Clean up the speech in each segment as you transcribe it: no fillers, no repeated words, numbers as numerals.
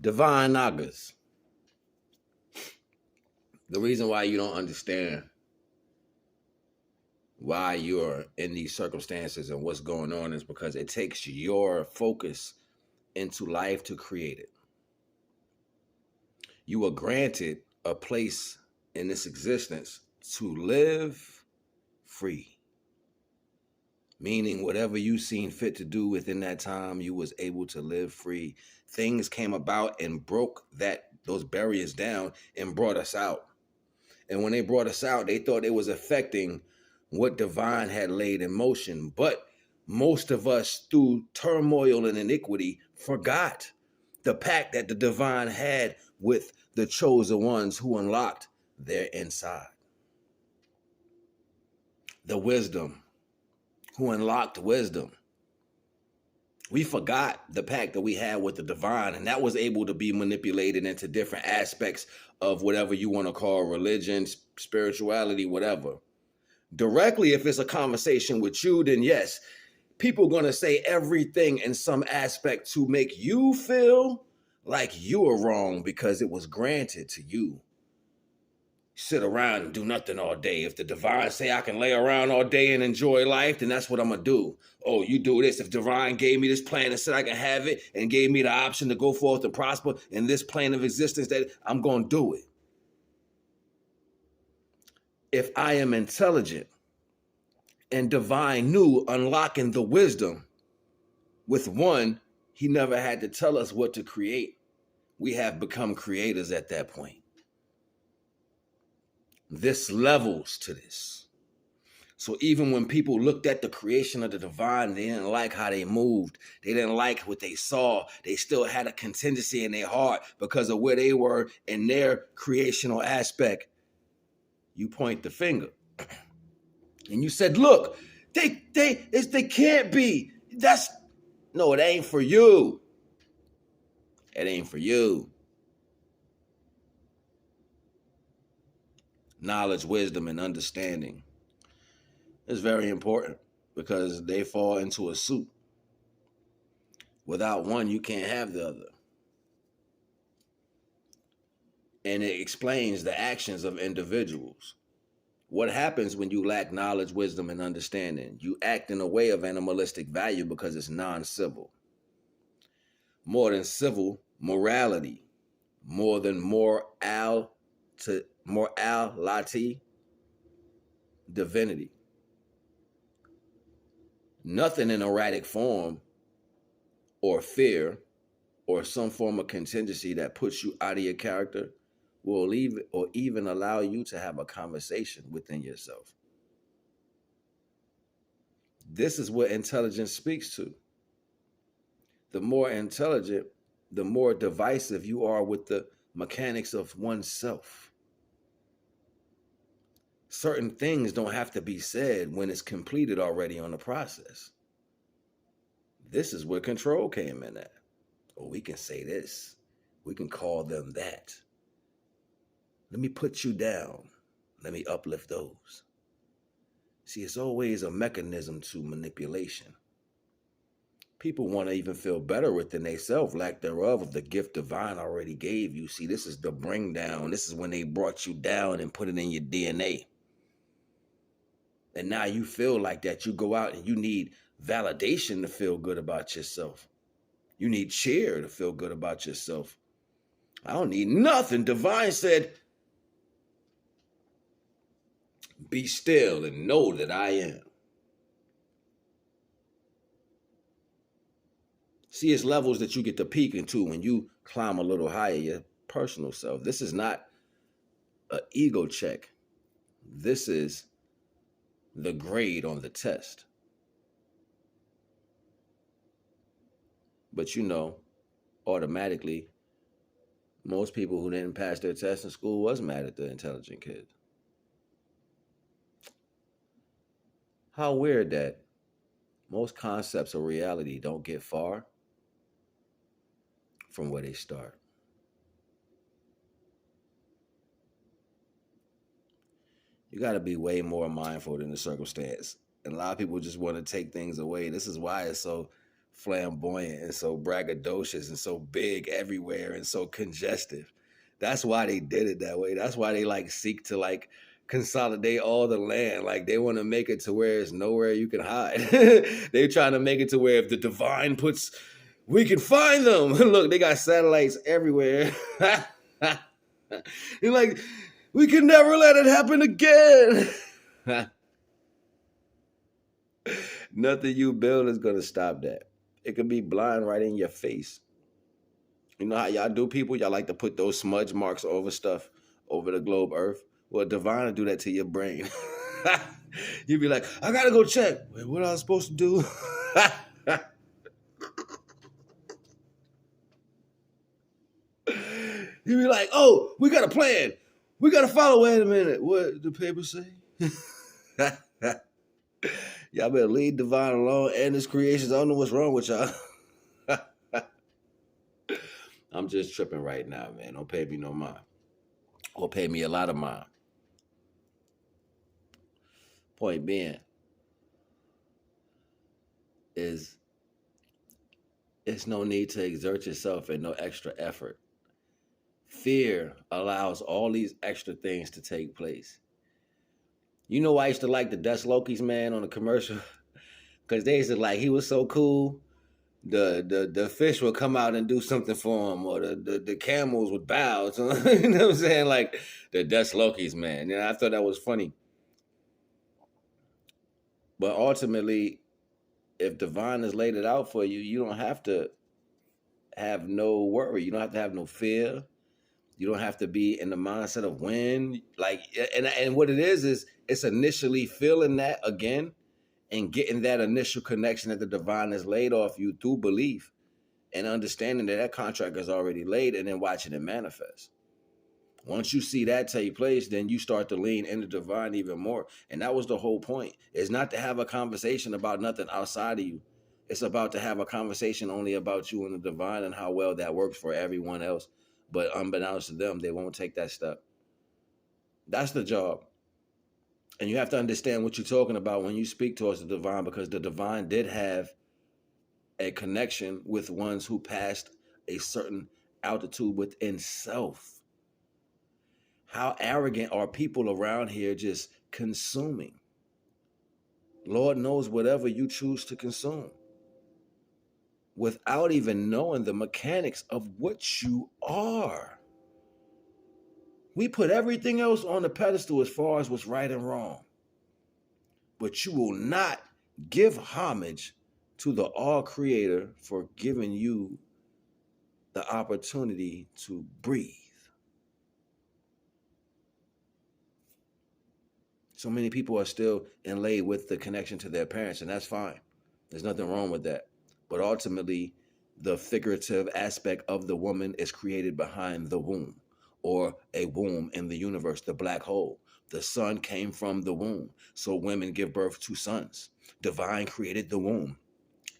Divine Nagas. The reason why you don't understand why you're in these circumstances and what's going on is because it takes your focus into life to create it. You were granted a place in this existence to live free. Meaning whatever you seen fit to do within that time, you was able to live free. Things came about and broke those barriers down and brought us out. And when they brought us out, they thought it was affecting what divine had laid in motion. But most of us, through turmoil and iniquity, forgot the pact that the divine had with the chosen ones who unlocked their inside. The wisdom, who unlocked wisdom. We forgot the pact that we had with the divine, and that was able to be manipulated into different aspects of whatever you want to call religion, spirituality, whatever. Directly, if it's a conversation with you, then yes, people are going to say everything in some aspect to make you feel like you are wrong because it was granted to you. Sit around and do nothing all day. If the divine say I can lay around all day and enjoy life, then that's what I'm going to do. Oh, you do this. If divine gave me this plan and said I can have it and gave me the option to go forth and prosper in this plane of existence, that I'm going to do it. If I am intelligent and divine knew unlocking the wisdom with one, he never had to tell us what to create. We have become creators at that point. This levels to this. So even when people looked at the creation of the divine, they didn't like how they moved. They didn't like what they saw. They still had a contingency in their heart because of where they were in their creational aspect. You point the finger. And you said, look, they can't be. No, it ain't for you. It ain't for you. Knowledge, wisdom, and understanding is very important because they fall into a suit. Without one, you can't have the other. And it explains the actions of individuals. What happens when you lack knowledge, wisdom, and understanding? You act in a way of animalistic value because it's non-civil. More than civil, morality. More than morality, divinity. Nothing in erratic form or fear or some form of contingency that puts you out of your character will leave or even allow you to have a conversation within yourself. This is what intelligence speaks to. The more intelligent, the more divisive you are with the mechanics of oneself. Certain things don't have to be said when it's completed already on the process. This is where control came in at. Or we can say this. We can call them that. Let me put you down. Let me uplift those. See, it's always a mechanism to manipulation. People want to even feel better within themselves, lack thereof, of the gift divine already gave you. See, this is the bring down. This is when they brought you down and put it in your DNA. And now you feel like that. You go out and you need validation to feel good about yourself. You need cheer to feel good about yourself. I don't need nothing. Divine said, be still and know that I am. See, it's levels that you get to peek into when you climb a little higher, your personal self. This is not an ego check. This is the grade on the test. But you know, automatically, most people who didn't pass their test in school was mad at the intelligent kid. How weird that most concepts of reality don't get far from where they start. You got to be way more mindful than the circumstance. And a lot of people just want to take things away. This is why it's so flamboyant and so braggadocious and so big everywhere and so congestive. That's why they did it that way. That's why they like seek to like consolidate all the land. Like they want to make it to where it's nowhere you can hide. They're trying to make it to where if the divine puts, we can find them. Look, they got satellites everywhere. You're like, we can never let it happen again. Nothing you build is gonna stop that. It could be blind right in your face. You know how y'all do people? Y'all like to put those smudge marks over stuff over the globe Earth. Well, divine will do that to your brain. You'd be like, I gotta go check. Wait, what I was supposed to do? You'd be like, oh, we got a plan. We gotta follow. Wait a minute. What the paper say? Y'all better leave divine alone and his creations. I don't know what's wrong with y'all. I'm just tripping right now, man. Don't pay me no mind. Or pay me a lot of mind. Point being is it's no need to exert yourself and no extra effort. Fear allows all these extra things to take place. You know why I used to like the Dust Lokis, man, on the commercial? Because they used to like, he was so cool. The fish would come out and do something for him, or the camels would bow. So, you know what I'm saying? Like the Dust Lokis, man. And I thought that was funny. But ultimately, if divine has laid it out for you, you don't have to have no worry. You don't have to have no fear. You don't have to be in the mindset of when. Like, and what it is it's initially feeling that again and getting that initial connection that the divine has laid off you through belief and understanding that that contract is already laid and then watching it manifest. Once you see that take place, then you start to lean into divine even more. And that was the whole point. It's not to have a conversation about nothing outside of you. It's about to have a conversation only about you and the divine and how well that works for everyone else. But unbeknownst to them, they won't take that step. That's the job. And you have to understand what you're talking about when you speak towards the divine, because the divine did have a connection with ones who passed a certain altitude within self. How arrogant are people around here just consuming? Lord knows whatever you choose to consume without even knowing the mechanics of what you are. We put everything else on the pedestal as far as what's right and wrong. But you will not give homage to the all creator for giving you the opportunity to breathe. So many people are still inlaid with the connection to their parents, and that's fine. There's nothing wrong with that. But ultimately, the figurative aspect of the woman is created behind the womb, or a womb in the universe, the black hole. The sun came from the womb, so women give birth to sons. Divine created the womb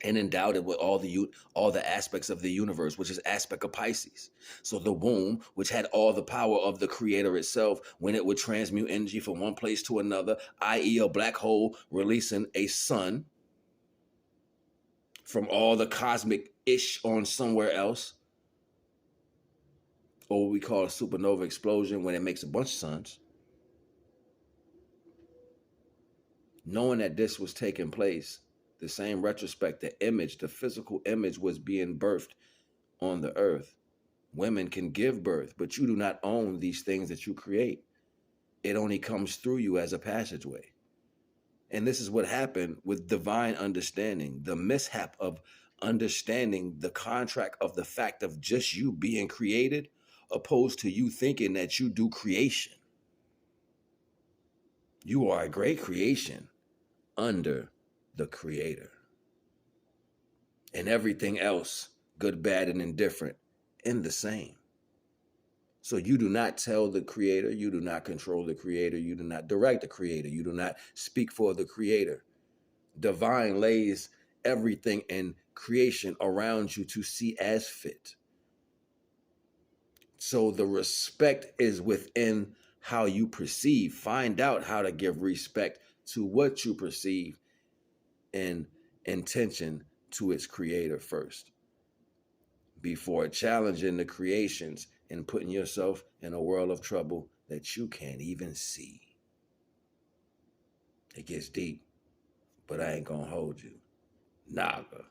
and endowed it with all the aspects of the universe, which is aspect of Pisces. So the womb, which had all the power of the creator itself, when it would transmute energy from one place to another, i.e. a black hole releasing a sun from all the cosmic ish on somewhere else, or what we call a supernova explosion when it makes a bunch of suns. Knowing that this was taking place, the same retrospect, the image, the physical image was being birthed on the earth. Women can give birth, but you do not own these things that you create. It only comes through you as a passageway. And this is what happened with divine understanding, the mishap of understanding the contract of the fact of just you being created, opposed to you thinking that you do creation. You are a great creation under the creator. And everything else, good, bad, and indifferent, in the same. So you do not tell the creator, you do not control the creator, you do not direct the creator, you do not speak for the creator. Divine lays everything in creation around you to see as fit. So the respect is within how you perceive. Find out how to give respect to what you perceive in intention to its creator first before challenging the creations and putting yourself in a world of trouble that you can't even see. It gets deep, but I ain't gonna hold you. NAGA.